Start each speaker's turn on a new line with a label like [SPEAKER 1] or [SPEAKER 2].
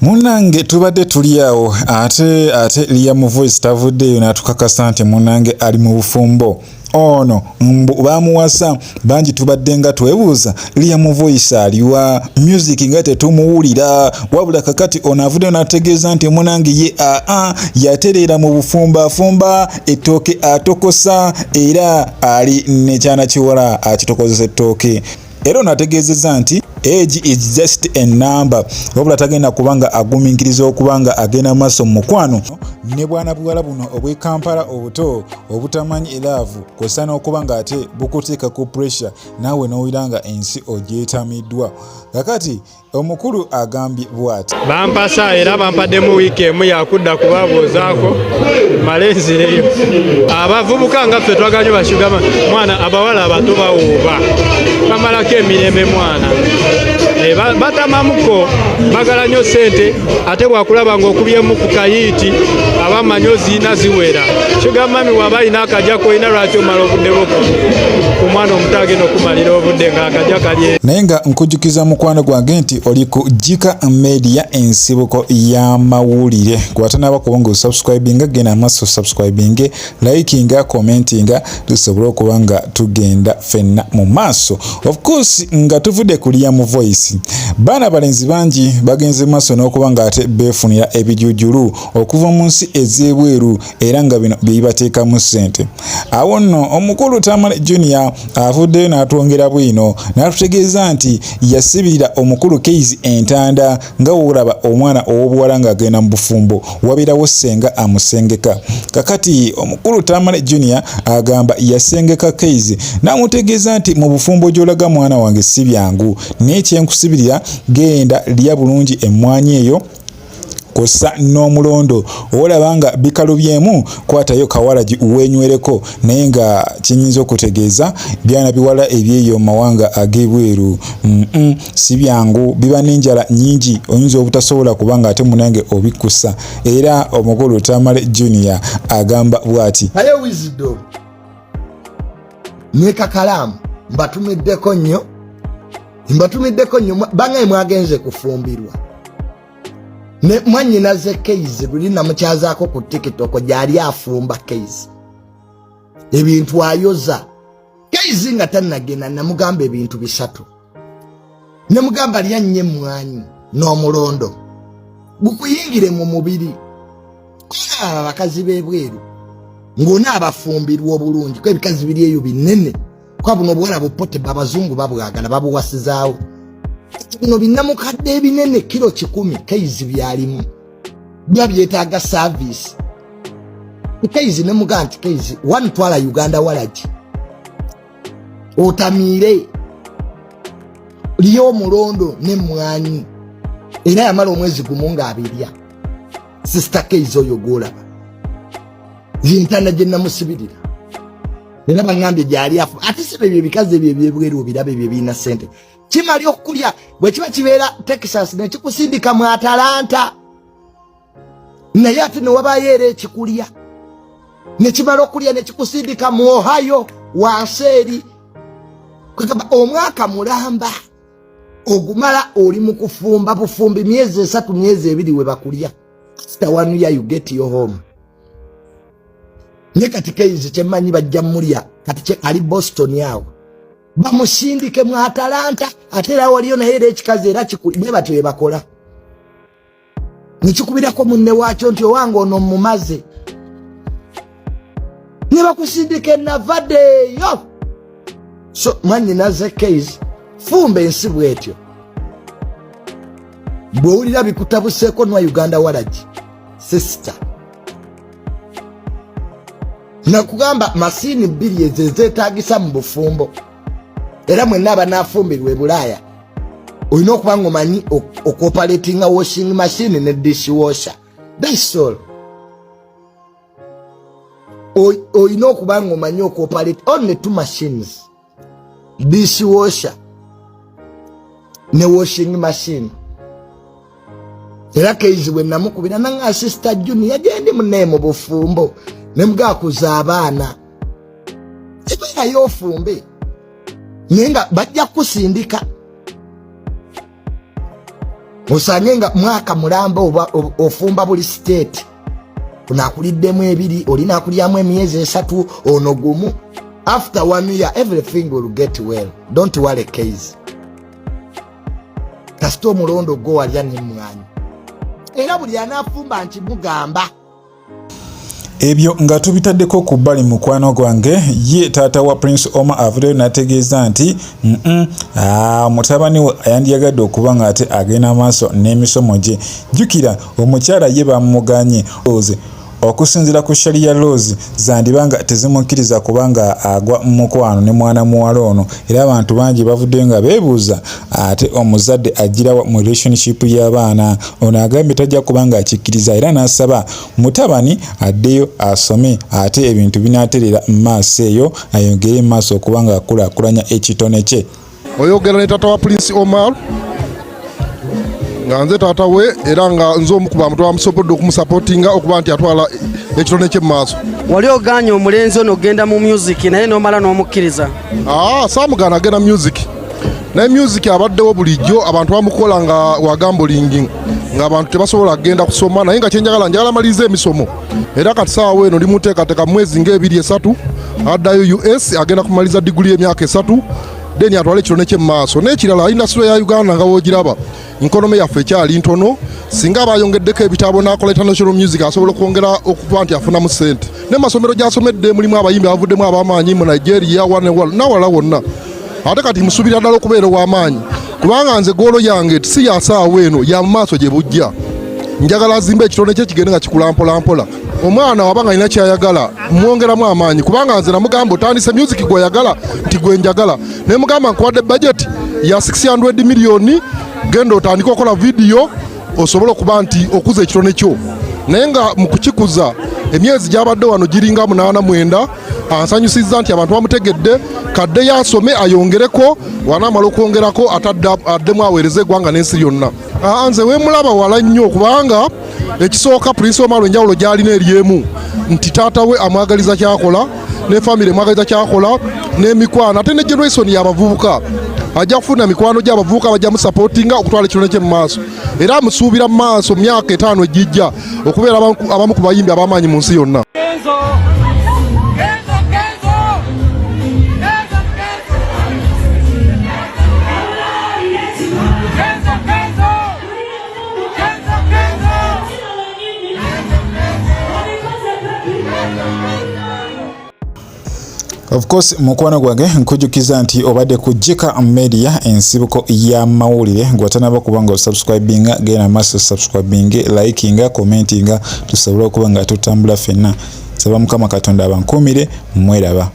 [SPEAKER 1] Munange tubadde tuliawo ate Liam Voice tavuddeyo n'atukakasa nti munange ali mu bufumbo. Ono bamuwasa bangi tubadde nga twebuuza Liam Voice aliwa music nga tetumuwulira wabula kakati ono avuddeyo n'ategeeza nti munange ye yatereera mu bufumba ettooke atokosa era ali nekyana kiwala akitokozesa ettooke. Era ono ategeezezza nti age is just a number wabula tagenda kubanga agumiikiriza okubanga agenda maaso mu mukwano ne bwana buwala buno obw'e Kampala obuto obutamanyi love kw'ossa n'okubanga ate bukuteeka ku pressure naawe n'owulira ensi ogyetamiddwa. Kakati omukulu agambye bw'ati
[SPEAKER 2] bampasa era bampaddemu wiiki emu yakudda kubabuuzaako malenzireyo abavubuka nga ffe twaganye basugama mwana abawala abato bawuuba bamalako emirembe mwana batamamuko bagala nnyo ssente ate bwakulaba ng'okubyemu ku kayiiti abamanyi oziina ziwera kigamba mami waba alina akajja kolina lwaki omala obuddeko ku mwana omuto agenda okumalira obudde ng'akajja kalye.
[SPEAKER 1] Naye nga nkujjukiza mukwano gwange nti oli ku Jika Media ensibuko y'amawulire. Kwata n'abakuba ng'osubscribinga genda amaaso subscribinge likinga commentinga tusobole okuba nga tugenda ffenna mu maaso. Of course nga tuvudde ku Liam Voice baana balenzi bangi bagenze maaso n'okuba nga ate beefunira ebijujulu okuva mu nsi ez'ebweru era nga bino bibateekamu ssente. Awo nno omukulu Tamale Junior avuddeyo n'atwongera bwino n'atutegeeza nti yasibirira omukulu Keiyz entanda nga woolaba omwana ow'obuwala ng'agenda mu bufumbo wabeerawo ssenga amusengeka. Kakati omukulu Tamale Junior agamba yasengeka Keiyz n'amutegeeza nti mu bufumbo gy'olaga mwana wange si byangu n'ekyenkusibirira genda lya bulungi emmwanyi eyo kosa n'omulondo olaba nga bikalubyemu kwatayo kawalagi uwenywereko naye nga kinyinza okutegeeza byana biwala ebyeyo mawanga ag'ebweru si byangu biba n'enjala nnyingi oyinza obutasobola kubanga ate munange obikusa. Era omukulu Tamale Junior agamba bw'ati
[SPEAKER 3] ayo wisdom ne kakalamu mbatumiddeko nnyo bangaye mwagenze kufumbirwa ne mwanyinaze Keiyz luli namukyazaako ku TikTok gyali afumba Keiyz ebintu ayoza Keiyz nga tannagenda namugamba ebintu bisatu namugamba lya nnyo emmwanyi n'omulondo bukuyingire mu mubiri abakazi b'ebweru ng'ona abafumbirwa obulungi ko ebikazi biri eyo binene kwa buno bwala bupote babazungu babwagala babuwasizaawo bino binnamukadde ebinene kilo 10 Keiyz byalimu byabyetaaga service. Keiyz ne muganti Keiyz one twala Uganda walagi otamiire liyo mulondo ne mwanyi era yamala omwezi gumu ng'abirya sister Keiyz oyo golaba zintana gye namusibirira nena bangambye gyali afu ate sibe bye bikaze bye byebweru birabe bye bina sente kimali okukulya bwe kiba kibeera Texas ne kikusindika mu Atlanta naye ate ne wabayo ekikulya ne kimala okulya ne kikusindika mu Ohio wanseeri kugamba omwaka mulamba ogumala oli mu kufumba bufumbi myezi 3 myezi 2 we bakulya after 1 year you get your home. Ne kati Keiyz kyemanyi bajja mulya kati ali Boston yawo bamusindike mu Atlanta ate era waliyo naye ekikazi era kikuli batwe bakola nikikubirako munne waakyo nti owange ono mumaze ne bakusindike navade yo so manyi naze Keiyz fumba ensi bwetyo bw'owulira bikutabuseeko nwa Uganda walagi sister nakugamba masini 2 ezezeetaagisa mu bufumbo era mwenna abanaafumbirwa e Bulaaya olina okuba nga omanyi okoperatinga washing machine ne dishwasher. That's all. Olina okuba nga omanyi okoperate only 2 machines, dishwasher ne washing machine. Era Keiyz bwe namukubira nanga sister Junior yagendi munne mu bufumbo ne mga kuza abaana kibeera y'ofumbe naye nga bajja kusindika osange nga mwaka mulamba oba ofumba buli state unakuliddemu ebiri olina akulyamu emyezi 3 ono gumu. After 1 year everything will get well. Don't worry Keiyz. Kasito omulondo gwo walya n'emmwanyi era buli anafumba nti mugamba.
[SPEAKER 1] Ebyo nga tubitaddeko ku bbali mukwano gwange ye taata wa Prince Omar avuddeyo n'ategeeza nti mutabani we yandiyagadde okuba nga ate agenda maaso n'emisomo gye. Jjukira omukyala ye bamuganye okusinziira ku sharia laws zandibanga tezimukkiriza kubanga agwa mukwano ne mwana muwala ono, era abantu bangi bavuddeyo nga beebuuza ate omuzadde agirawa mu relationship y'abaana. Ono agambye tajja kubanga akikkiriza era n'asaba mutabani addeyo asome ate ebintu binaaterera mu maaso eyo ayongere mu maaso okubanga akulaakulanya ekitone kye.
[SPEAKER 4] Oyogera ne taata wa Prince Omar nga nze taata we era nga nze omu ku bantu abamusobodde okumusupportinga okuba nti atwala ekitone kye mu maaso.
[SPEAKER 5] Wali oganye omulenzi ono ogenda mu music naye n'omala n'omukkiriza?
[SPEAKER 4] Saamugaana agenda music naye music abaddewo bulijjo abantu bamukola nga wagambolingi nga abantu tebasobola kugenda kusoma, naye nga njagala maliriza emisomo era kati saawa eno limuteekateeka mwezi ng'ebiri 3 addayo US agenda kumaliza diguli y'emyaka 3 deni atwale ekitone kye mu maaso. N'ekirala indasitule ya Uganda nga woogiraba inkonome yaffe ekyali ntono, singa bayongeddeko ebitabo n'akola international music asobola okwongera okuba nti afunamu ssente. N'amasomero gy'asomedde mulimu abayimbi abavuddemu ab'amaanyi mu Nigeria nawala wonna. Ate kati musuubira ddala okubeera ow'amaanyi kubanga nze goolo yange si yasaawa eno ya mu maaso gye bujja. Njagala azimbe ekitone kye kigende nga kikula mpola. Omwana wabanga alina kyayagala mwongeramu amaanyi kubanga nze namugamba otandise music gw'oyagala nti gwe njagala. Ne mugamba nkuwadde budget ya 600 million genda otandika okola video osobola okuba nti okuza ekitone kyo. Naye nga mu kukikuza emyezi gy'abadde wano giringa 8-9 ansanyusizza nti abantu bamutegedde kadde yasome ayongereko wanaamala okwongerako addemu aweereze eggwanga n'ensi yonna. Nze weemulaba wala nnyo kubanga ekisooka Prince Omar enjawulo gy'alina eryemu nti taata we amwagaliza kyakola ne famire emwagaliza kyakola n'emikwano ate ne generation y'abavubuka ajja kufuna mikwano gy'abavubuka bajja musupportinga okutwala ekitone kye mu maaso era amusuubira mu maaso myaka 5 ejijja okubeera abamu ku bayimbi ab'amaanyi mu nsi yonna.
[SPEAKER 1] Of course mukwano gwange nkujukiza nti obadde ku Jika Media ensibuko ya mawulire gwatanaba kubanga subscribinga gena maso subscribinge likinga commentinga tusobola okuba nga tutambula fenna. Saba Mukama Katonda abankumire mweraba.